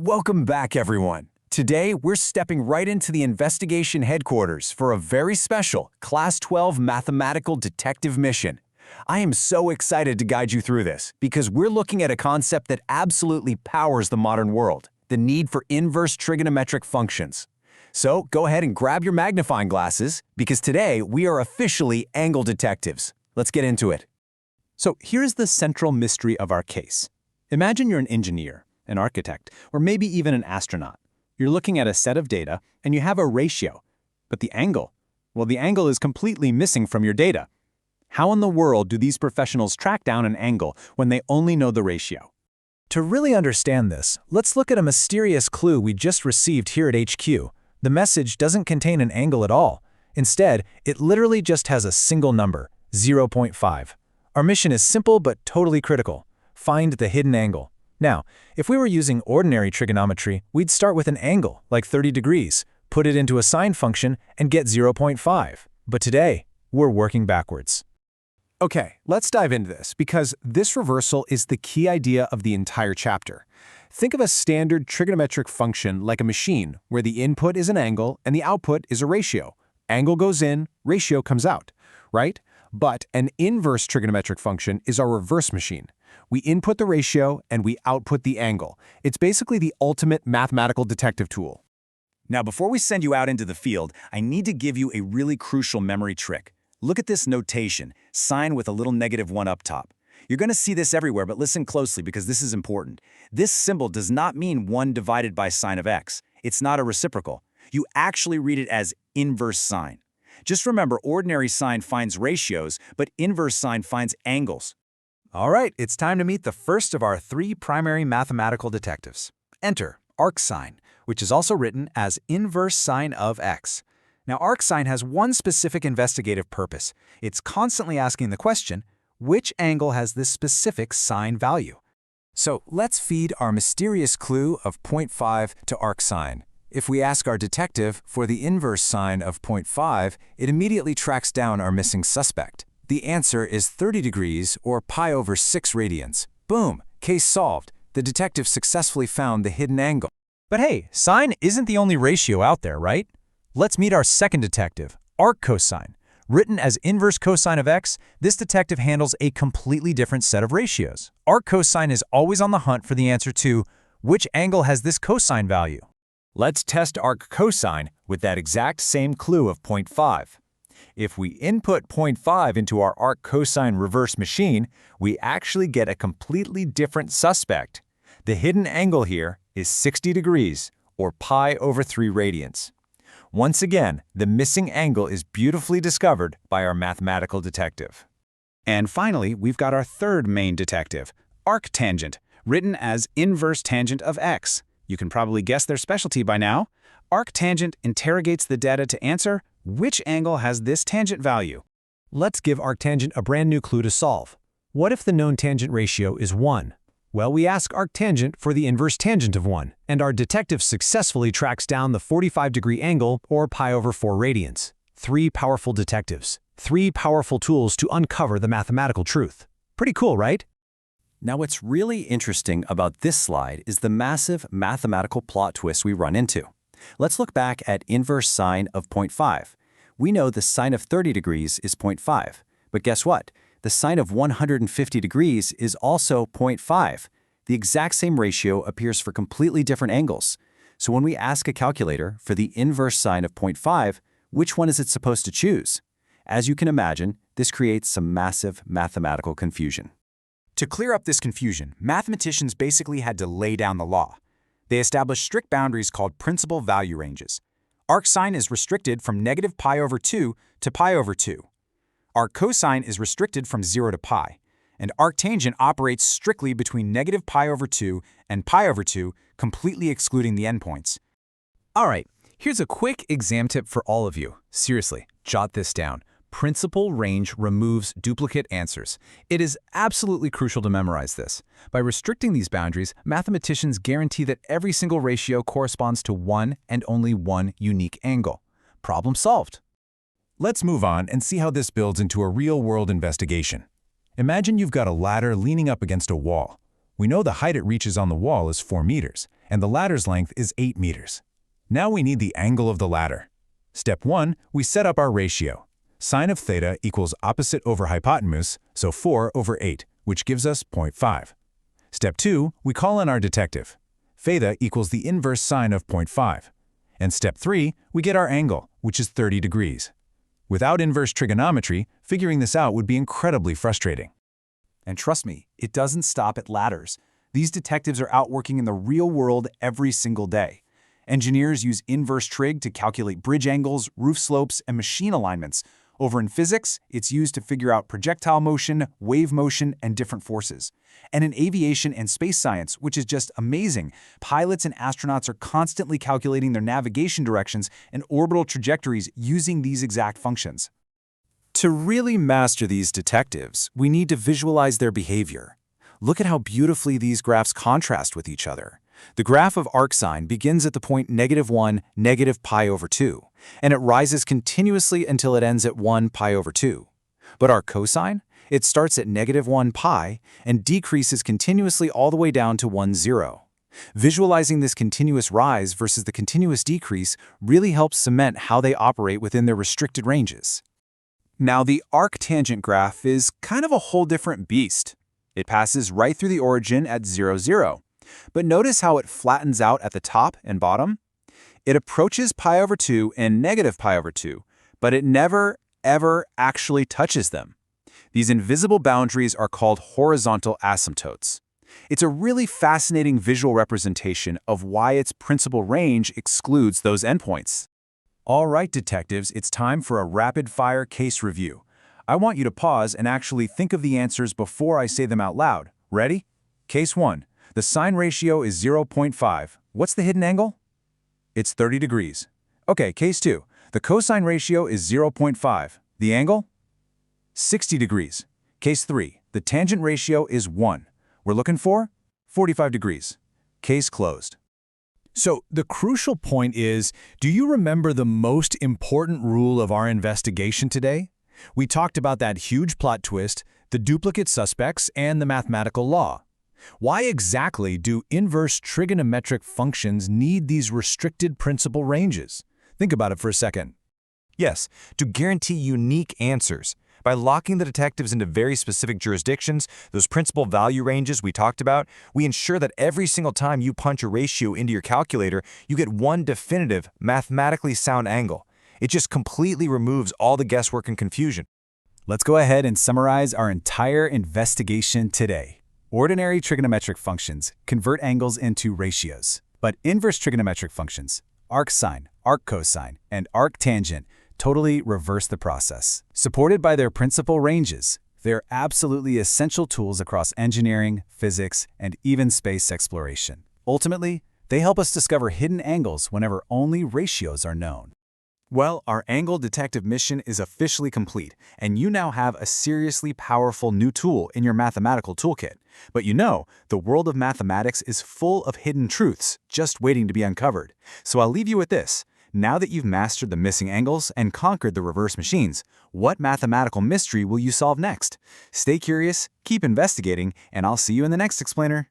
Welcome back, everyone. Today, we're stepping right into the investigation headquarters for a very special Class 12 mathematical detective mission. I am so excited to guide you through this because we're looking at a concept that absolutely powers the modern world, the need for inverse trigonometric functions. So go ahead and grab your magnifying glasses because today we are officially angle detectives. Let's get into it. So here's the central mystery of our case. Imagine you're an engineer, an architect, or maybe even an astronaut. You're looking at a set of data and you have a ratio, but the angle, well, the angle is completely missing from your data. How in the world do these professionals track down an angle when they only know the ratio? To really understand this, let's look at a mysterious clue we just received here at HQ. The message doesn't contain an angle at all. Instead, it literally just has a single number, 0.5. Our mission is simple but totally critical. Find the hidden angle. Now, if we were using ordinary trigonometry, we'd start with an angle, like 30 degrees, put it into a sine function, and get 0.5. But today, we're working backwards. Okay, let's dive into this, because this reversal is the key idea of the entire chapter. Think of a standard trigonometric function like a machine, where the input is an angle and the output is a ratio. Angle goes in, ratio comes out, right? But an inverse trigonometric function is our reverse machine. We input the ratio and we output the angle. It's basically the ultimate mathematical detective tool. Now, before we send you out into the field, I need to give you a really crucial memory trick. Look at this notation, sine with a little -1 up top. You're going to see this everywhere, but listen closely because this is important. This symbol does not mean 1 divided by sine of x. It's not a reciprocal. You actually read it as inverse sine. Just remember, ordinary sine finds ratios, but inverse sine finds angles. All right, it's time to meet the first of our 3 primary mathematical detectives. Enter arcsine, which is also written as inverse sine of x. Now, arcsine has one specific investigative purpose. It's constantly asking the question, which angle has this specific sine value? So let's feed our mysterious clue of 0.5 to arcsine. If we ask our detective for the inverse sine of 0.5, it immediately tracks down our missing suspect. The answer is 30 degrees or pi over 6 radians. Boom! Case solved. The detective successfully found the hidden angle. But hey, sine isn't the only ratio out there, right? Let's meet our second detective, arccosine. Written as inverse cosine of x, this detective handles a completely different set of ratios. Arccosine is always on the hunt for the answer to which angle has this cosine value. Let's test arccosine with that exact same clue of 0.5. If we input 0.5 into our arccosine reverse machine, we actually get a completely different suspect. The hidden angle here is 60 degrees, or pi over 3 radians. Once again, the missing angle is beautifully discovered by our mathematical detective. And finally, we've got our third main detective, arctangent, written as inverse tangent of x. You can probably guess their specialty by now. Arctangent interrogates the data to answer which angle has this tangent value. Let's give arctangent a brand new clue to solve. What if the known tangent ratio is 1? Well, we ask arctangent for the inverse tangent of 1, and our detective successfully tracks down the 45-degree angle, or pi over 4 radians. 3 powerful detectives. 3 powerful tools to uncover the mathematical truth. Pretty cool, right? Now, what's really interesting about this slide is the massive mathematical plot twist we run into. Let's look back at inverse sine of 0.5. We know the sine of 30 degrees is 0.5, but guess what? The sine of 150 degrees is also 0.5. The exact same ratio appears for completely different angles. So when we ask a calculator for the inverse sine of 0.5, which one is it supposed to choose? As you can imagine, this creates some massive mathematical confusion. To clear up this confusion, mathematicians basically had to lay down the law. They established strict boundaries called principal value ranges. Arcsine is restricted from negative pi over 2 to pi over 2. Arccosine is restricted from 0 to pi, and arctangent operates strictly between negative pi over 2 and pi over 2, completely excluding the endpoints. All right, here's a quick exam tip for all of you. Seriously, jot this down. Principal range removes duplicate answers. It is absolutely crucial to memorize this. By restricting these boundaries, mathematicians guarantee that every single ratio corresponds to one and only one unique angle. Problem solved. Let's move on and see how this builds into a real-world investigation. Imagine you've got a ladder leaning up against a wall. We know the height it reaches on the wall is 4 meters, and the ladder's length is 8 meters. Now we need the angle of the ladder. Step 1, we set up our ratio. Sine of theta equals opposite over hypotenuse, so 4 over 8, which gives us 0.5. Step 2, we call in our detective. Theta equals the inverse sine of 0.5. And step 3, we get our angle, which is 30 degrees. Without inverse trigonometry, figuring this out would be incredibly frustrating. And trust me, it doesn't stop at ladders. These detectives are out working in the real world every single day. Engineers use inverse trig to calculate bridge angles, roof slopes, and machine alignments. Over in physics, it's used to figure out projectile motion, wave motion, and different forces. And in aviation and space science, which is just amazing, pilots and astronauts are constantly calculating their navigation directions and orbital trajectories using these exact functions. To really master these detectives, we need to visualize their behavior. Look at how beautifully these graphs contrast with each other. The graph of arcsine begins at the point -1, -pi/2, and it rises continuously until it ends at 1 pi/2. But our cosine? It starts at -1 pi and decreases continuously all the way down to 1, 0. Visualizing this continuous rise versus the continuous decrease really helps cement how they operate within their restricted ranges. Now, the arctangent graph is kind of a whole different beast. It passes right through the origin at 0, 0. But notice how it flattens out at the top and bottom. It approaches pi/2 and -pi/2, but it never, ever actually touches them. These invisible boundaries are called horizontal asymptotes. It's a really fascinating visual representation of why its principal range excludes those endpoints. All right, detectives, it's time for a rapid-fire case review. I want you to pause and actually think of the answers before I say them out loud. Ready? Case 1. The sine ratio is 0.5. What's the hidden angle? It's 30 degrees. Okay, case 2. The cosine ratio is 0.5. The angle? 60 degrees. Case 3. The tangent ratio is 1. We're looking for 45 degrees. Case closed. So the crucial point is, do you remember the most important rule of our investigation today? We talked about that huge plot twist, the duplicate suspects, and the mathematical law. Why exactly do inverse trigonometric functions need these restricted principal ranges? Think about it for a second. Yes, to guarantee unique answers. By locking the detectives into very specific jurisdictions, those principal value ranges we talked about, we ensure that every single time you punch a ratio into your calculator, you get one definitive, mathematically sound angle. It just completely removes all the guesswork and confusion. Let's go ahead and summarize our entire investigation today. Ordinary trigonometric functions convert angles into ratios, but inverse trigonometric functions, arcsine, arccosine, and arctangent, totally reverse the process. Supported by their principal ranges, they're absolutely essential tools across engineering, physics, and even space exploration. Ultimately, they help us discover hidden angles whenever only ratios are known. Well, our angle detective mission is officially complete, and you now have a seriously powerful new tool in your mathematical toolkit. But you know, the world of mathematics is full of hidden truths just waiting to be uncovered. So I'll leave you with this. Now that you've mastered the missing angles and conquered the reverse machines, what mathematical mystery will you solve next? Stay curious, keep investigating, and I'll see you in the next explainer.